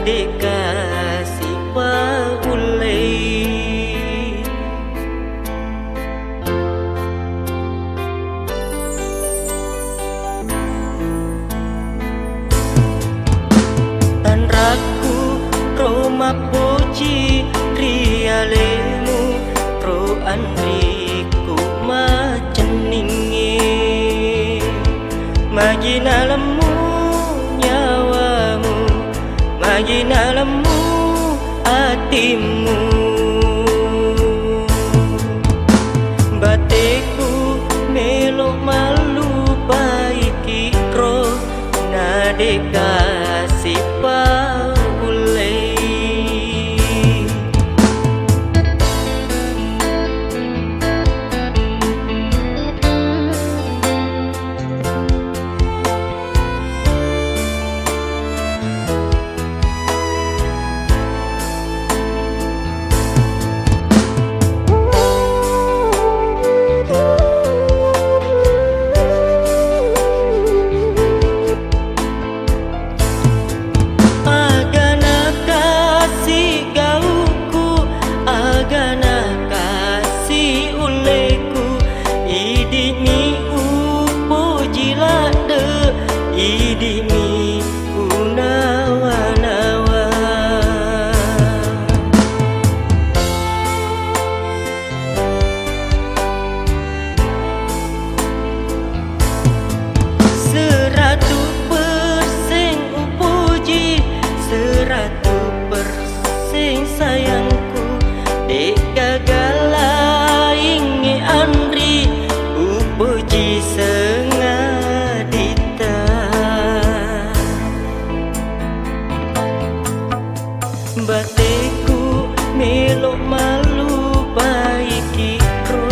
kasih paulay tan raku roma puji rialemu ro andriku maceninge magina lemu nyawamu magina lemu hatimu bateku melo malu baiki ro nade kasih paulay idini unawa-nawa Seratu persen upuji 100% sayangku dek gagala ingi andri upuji bateku melo malu baiki ro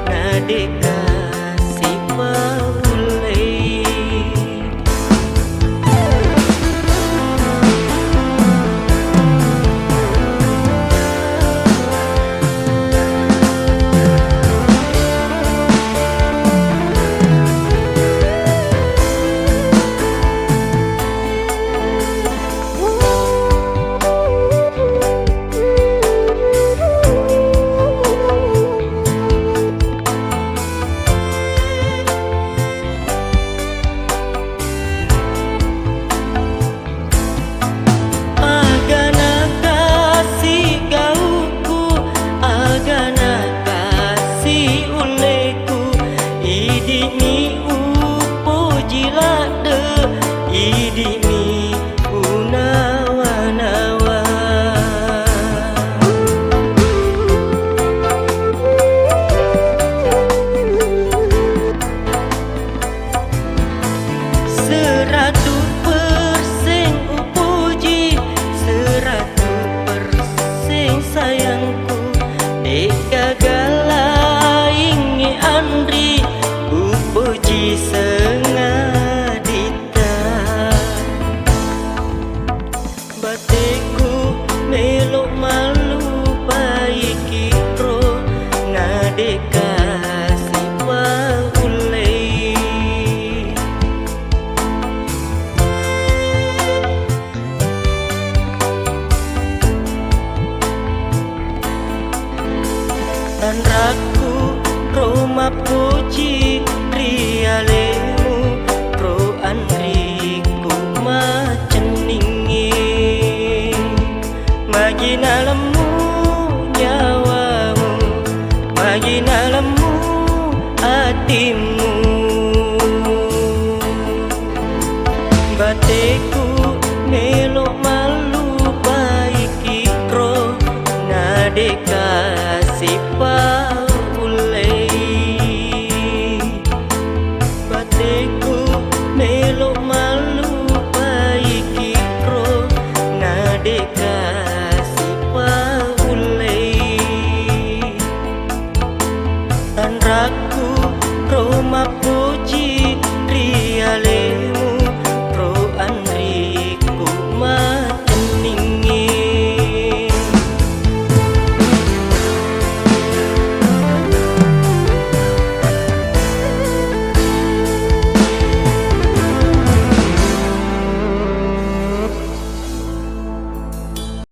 nade kasih paulay idini upuji lade idini unawa-nawa Seratu persen upuji 100% sayangku dek gagala ingi andri puji sengadita bateku melo malu baiki ro nade kasih paulay tan raku roma puji rialemu ro andriku maceninge magina lemu nyawamu magina lemu hatimu bateku melo malu baiki ro nade kasih paulay bateku melo malu baiki ro nade kasih paulay tan raku roma puji